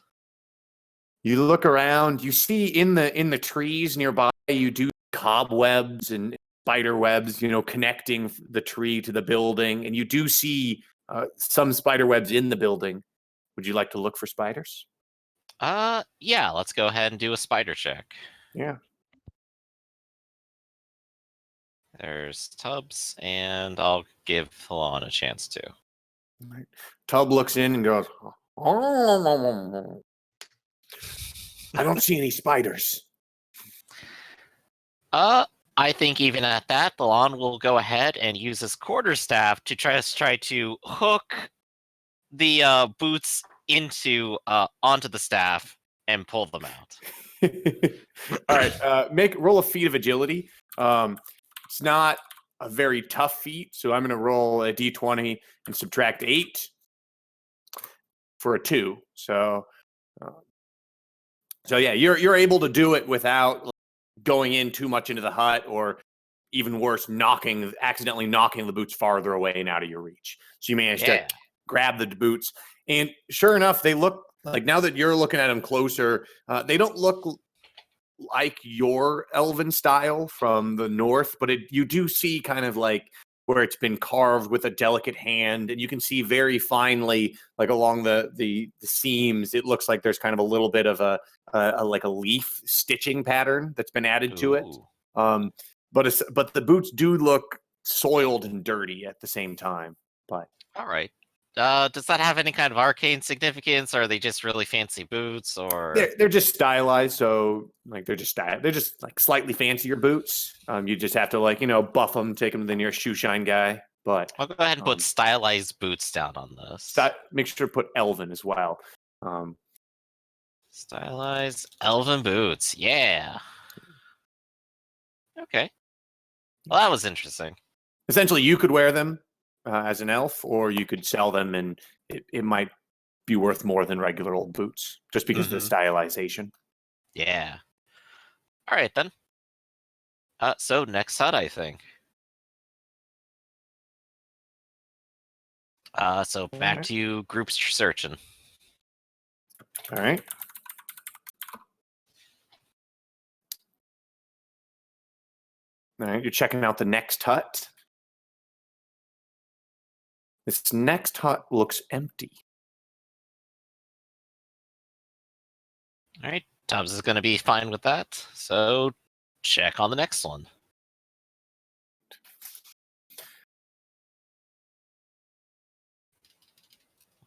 You look around, you see in the trees nearby, you do cobwebs and spider webs, connecting the tree to the building, and you do see some spider webs in the building. Would you like to look for spiders? Yeah, let's go ahead and do a spider check. Yeah. There's Tubbs, and I'll give Falon a chance to. Right. Tub looks in and goes, "Oh, I don't see any spiders." I think even at that, Falon will go ahead and use his quarterstaff to try to hook the boots onto the staff and pull them out. All right, roll a feat of agility. It's not a very tough feat, so I'm going to roll a d20 and subtract 8 for a 2. So yeah, you're able to do it without going in too much into the hut, or even worse, accidentally knocking the boots farther away and out of your reach. So you managed to grab the boots, and sure enough, they look like, now that you're looking at them closer, they don't look like your elven style from the north, but you do see kind of like where it's been carved with a delicate hand, and you can see very finely, like along the seams, it looks like there's kind of a little bit of a leaf stitching pattern that's been added to it. But the boots do look soiled and dirty at the same time. But all right. Does that have any kind of arcane significance, or are they just really fancy boots? Or they're just stylized, so like they're just like slightly fancier boots. You just have to buff them, take them to the nearest shoe shine guy. But I'll go ahead and put stylized boots down on this. Make sure to put elven as well. Stylized elven boots, yeah. Okay. Well, that was interesting. Essentially, you could wear them as an elf, or you could sell them, and it might be worth more than regular old boots, just because of the stylization. Yeah. All right, then. So next hut, I think. So back to you, groups searching. All right. All right, you're checking out the next hut. This next hut looks empty. All right, Tubbs is going to be fine with that. So check on the next one.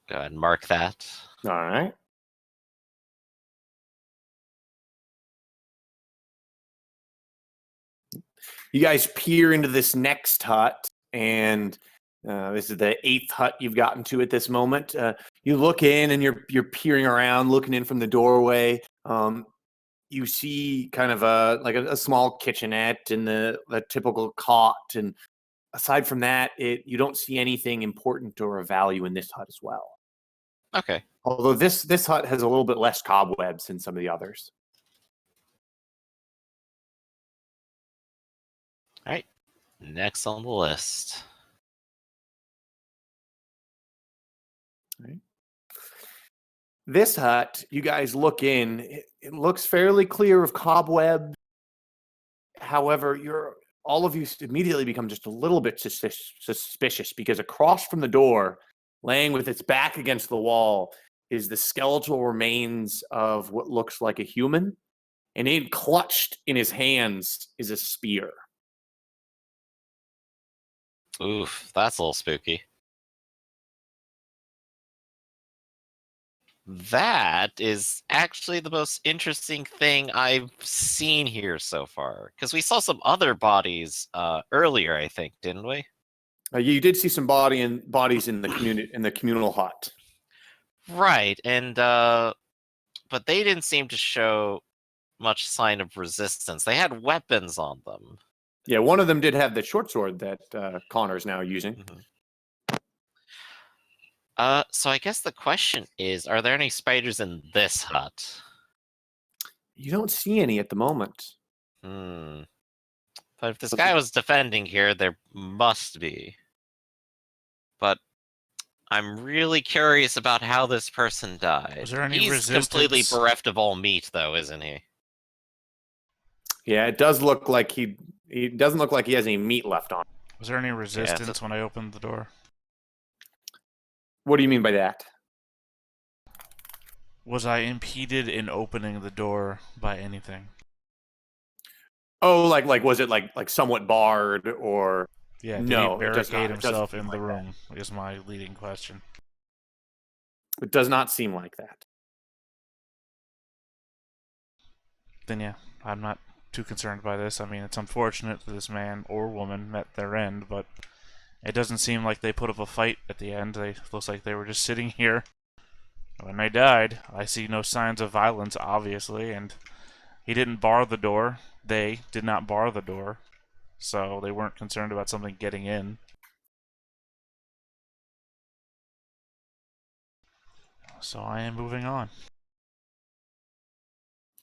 Go ahead and mark that. All right. You guys peer into this next hut, and this is the 8th hut you've gotten to at this moment. You look in, and you're peering around, looking in from the doorway. You see kind of a small kitchenette and the typical cot, and aside from that, you don't see anything important or of value in this hut as well. Okay. Although this hut has a little bit less cobwebs than some of the others. All right. Next on the list. Right. This hut, you guys look in, it looks fairly clear of cobweb. However, all of you immediately become just a little bit suspicious, because across from the door, laying with its back against the wall, is the skeletal remains of what looks like a human, and clutched in his hands is a spear. Oof, that's a little spooky. That is actually the most interesting thing I've seen here so far. Because we saw some other bodies earlier, I think, didn't we? You did see some bodies in the communal hut. Right, and but they didn't seem to show much sign of resistance. They had weapons on them. Yeah, one of them did have the short sword that Connor's now using. So I guess the question is, are there any spiders in this hut? You don't see any at the moment. But if this guy was defending here, there must be. But I'm really curious about how this person died. Was there any He's resistance? completely bereft of all meat, though, isn't he? Yeah, it does look like he He doesn't look like he has any meat left on. Was there any resistance when I opened the door? What do you mean by that? Was I impeded in opening the door by anything? Oh, like was it like somewhat barred or? Yeah, did No, he it does barricade not. It doesn't himself seem in the like room, is my leading question. It does not seem like that. Then yeah, I'm not too concerned by this. I mean, it's unfortunate that this man or woman met their end, but it doesn't seem like they put up a fight at the end. They looks like they were just sitting here when they died. I see no signs of violence, obviously, and he didn't bar the door. They did not bar the door, so they weren't concerned about something getting in. So I am moving on.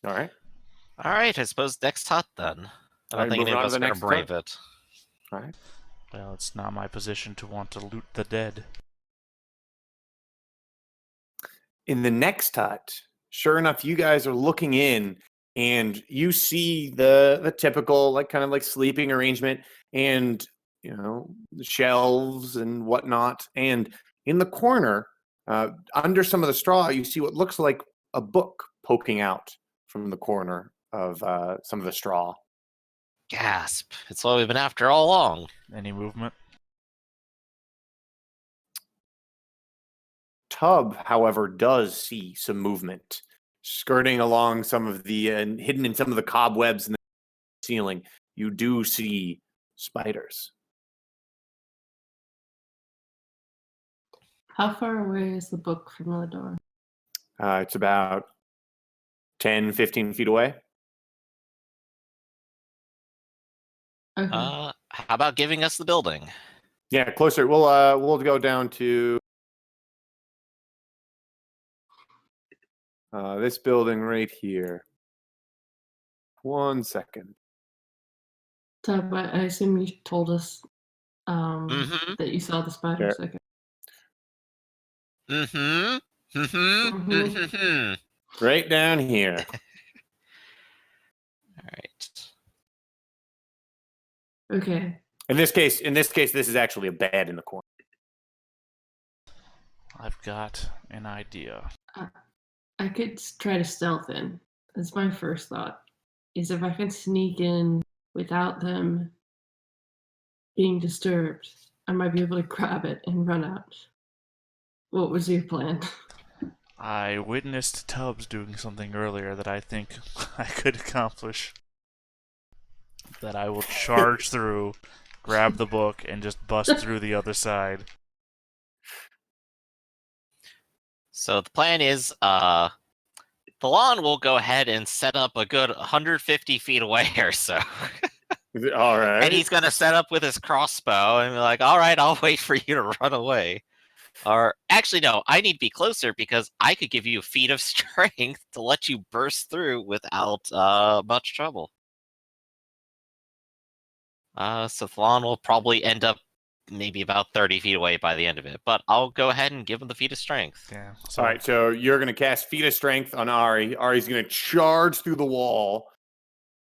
All right. All right, I suppose next hut then. I don't Alright, think any moving of on to us the are going next to brave hut. it. All right. Well, it's not my position to want to loot the dead. In the next hut, sure enough, you guys are looking in and you see the typical like kind of like sleeping arrangement and the shelves and whatnot. And in the corner, under some of the straw, you see what looks like a book poking out from the corner of some of the straw. Gasp. It's what we've been after all along. Any movement? Tub, however, does see some movement skirting along some of the hidden in some of the cobwebs in the ceiling. You do see spiders. How far away is the book from the door? It's about 10, 15 feet away. Okay. How about giving us the building? Yeah, closer. We'll go down to this building right here. 1 second. Tab, I assume you told us Mm-hmm. that you saw the spiders. Okay. Mm-hmm. Mm-hmm. Mhm. Mm-hmm. Right down here. All right. Okay. In this case, this is actually a bed in the corner. I've got an idea. I could try to stealth in. That's my first thought. Is if I can sneak in without them being disturbed, I might be able to grab it and run out. What was your plan? I witnessed Tubbs doing something earlier that I think I could accomplish. That I will charge through, grab the book, and just bust through the other side. So the plan is, Thalon will go ahead and set up a good 150 feet away or so. All right. And he's going to set up with his crossbow and be like, all right, I'll wait for you to run away. Or actually, no, I need to be closer because I could give you a feat of strength to let you burst through without much trouble. So Thalon will probably end up maybe about 30 feet away by the end of it. But I'll go ahead and give him the feat of strength. Yeah. All right, so you're going to cast Feat of Strength on Ari. Ari's going to charge through the wall,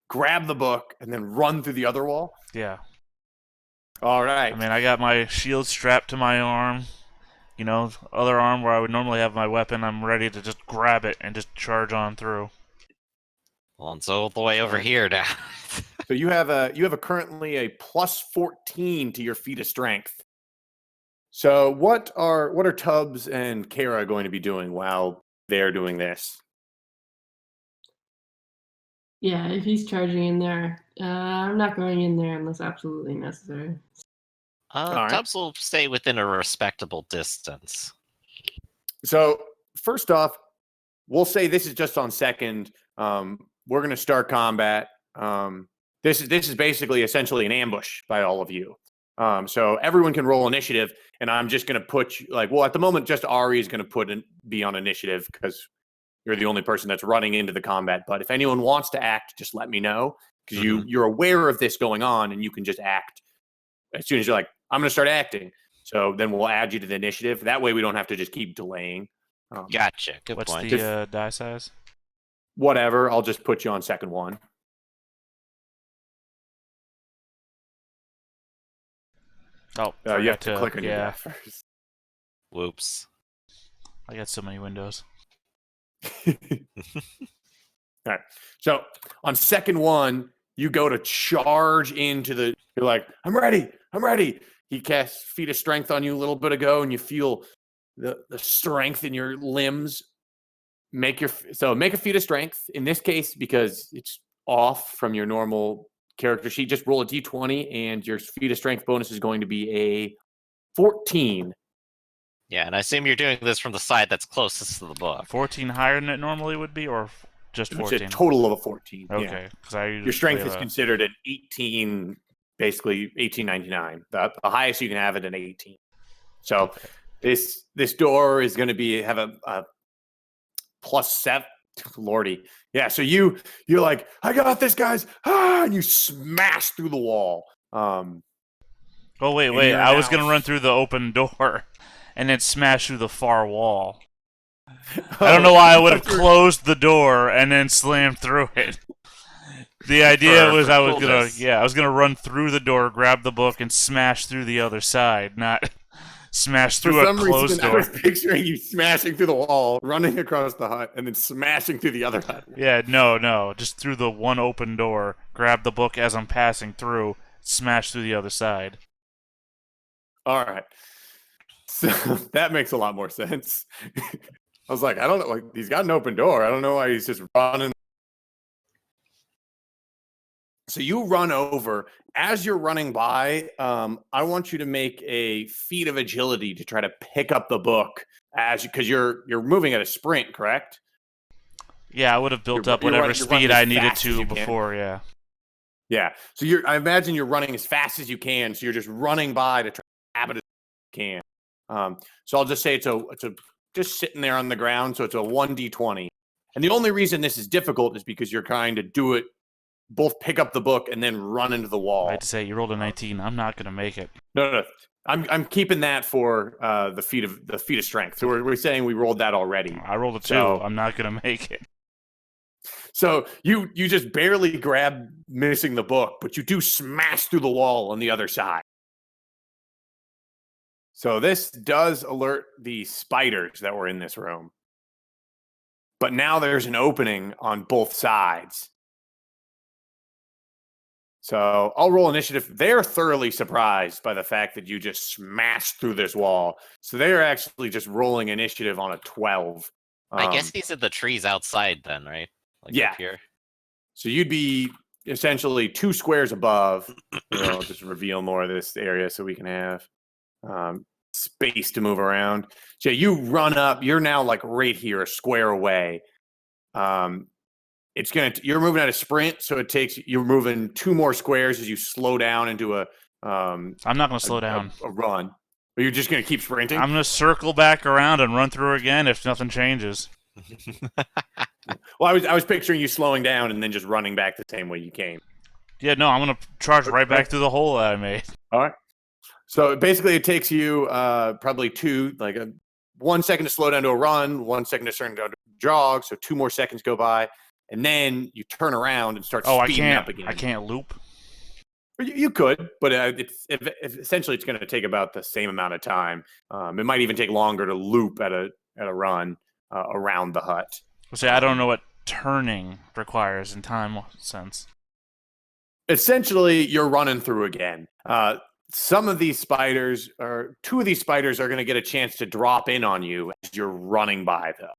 grab the book, and then run through the other wall. Yeah. All right. I mean, I got my shield strapped to my arm. You know, other arm where I would normally have my weapon. I'm ready to just grab it and just charge on through. Well, it's all the way over here now. So you have currently a plus 14 to your Feat of Strength. So what are Tubbs and Kara going to be doing while they're doing this? Yeah, if he's charging in there, I'm not going in there unless absolutely necessary. right. Tubbs will stay within a respectable distance. So first off, we'll say this is just on second. We're going to start combat. This is basically essentially an ambush by all of you. So everyone can roll initiative, and I'm just going to put you, at the moment, just Ari is going to be on initiative because you're the only person that's running into the combat. But if anyone wants to act, just let me know because you're aware of this going on, and you can just act as soon as you're like, I'm going to start acting. So then we'll add you to the initiative. That way we don't have to just keep delaying. Gotcha. Good What's point. the die size? Whatever. I'll just put you on second one. Oh, You have forgot to click on your die first. Whoops. I got so many windows. All right. So on second one, you go to charge into the. You're like, I'm ready. I'm ready. He casts Feat of Strength on you a little bit ago, and you feel the strength in your limbs. Make a Feat of Strength. In this case, because it's off from your normal character sheet, just roll a d20, and your Feat of Strength bonus is going to be a 14. Yeah, and I assume you're doing this from the side that's closest to the book. 14 higher than it normally would be, or just 14? It's a total of a 14. Okay, because Your strength is considered an 18, basically 1899. The highest you can have it an 18. So this door is going to have a +7. Lordy, yeah. So you're like, I got this, guys, and you smash through the wall. Oh wait! I was gonna run through the open door, and then smash through the far wall. I don't know why I would have closed the door and then slammed through it. The idea was I was gonna run through the door, grab the book, and smash through the other side, not smash through a closed door. I was picturing you smashing through the wall, running across the hut, and then smashing through the other hut. Yeah, no, just through the one open door, grab the book as I'm passing through, smash through the other side. All right. So that makes a lot more sense. I was like, I don't know. Like, he's got an open door. I don't know why he's just running. So you run over. As you're running by, I want you to make a feat of agility to try to pick up the book because you're moving at a sprint, correct? Yeah, I would have built up whatever speed I needed to before. Yeah. Yeah. So I imagine you're running as fast as you can. So you're just running by to try to grab it as you can. So I'll just say it's just sitting there on the ground. So it's a 1d20. And the only reason this is difficult is because you're trying to do it, both pick up the book and then run into the wall. I had to say, you rolled a 19. I'm not going to make it. No. I'm keeping that for the feat of strength. So we're saying we rolled that already. I rolled a 2. So, I'm not going to make it. So you just barely grab missing the book, but you do smash through the wall on the other side. So this does alert the spiders that were in this room. But now there's an opening on both sides. So I'll roll initiative. They're thoroughly surprised by the fact that you just smashed through this wall. So they're actually just rolling initiative on a 12. I guess these are the trees outside then, right? Like yeah. Up here. So you'd be essentially 2 squares above. I'll just reveal more of this area so we can have space to move around. So you run up. You're now like right here, a square away. You're moving at a sprint, so you're moving 2 more squares as you slow down into a. I'm not going to slow down. A run. Or you're just going to keep sprinting? I'm going to circle back around and run through again if nothing changes. Well, I was picturing you slowing down and then just running back the same way you came. Yeah, no, I'm going to charge right back through the hole that I made. All right. So basically, it takes you probably 1 second to slow down to a run, 1 second to turn down to a jog. So 2 more seconds go by, and then you turn around and start speeding up again. I can't loop. You could, but essentially it's going to take about the same amount of time. It might even take longer to loop at a run around the hut. See, I don't know what turning requires in time sense. Essentially, you're running through again. Some of these spiders, or 2 of these spiders, are going to get a chance to drop in on you as you're running by, though.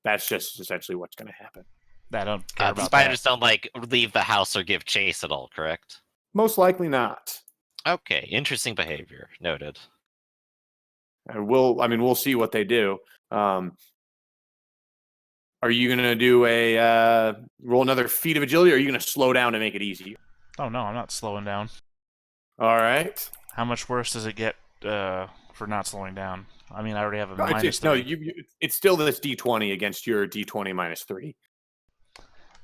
That's just essentially what's going to happen. I don't care about the spiders don't leave the house or give chase at all, correct? Most likely not. Okay, interesting behavior. Noted. We'll see what they do. Are you going to do roll another feat of agility, or are you going to slow down to make it easier? Oh, no, I'm not slowing down. All right. How much worse does it get for not slowing down? I mean, I already have a -3. No, it's still this D20 against your D20 -3.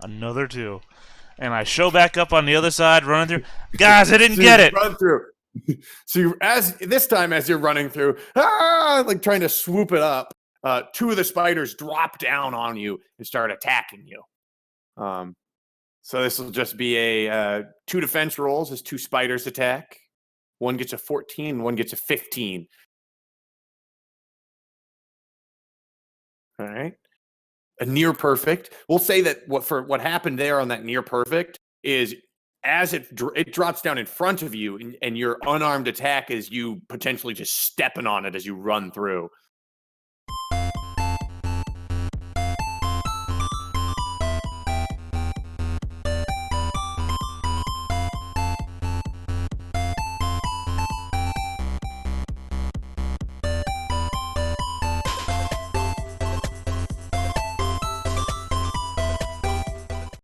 Another 2. And I show back up on the other side, running through. Guys, I didn't get it! Run through. So as you're running through, like trying to swoop it up, 2 of the spiders drop down on you and start attacking you. So this will just be a 2 defense rolls as 2 spiders attack. One gets a 14, one gets a 15. All right. A near perfect. We'll say that what happened there on that near perfect is as it drops down in front of you, and your unarmed attack is you potentially just stepping on it as you run through.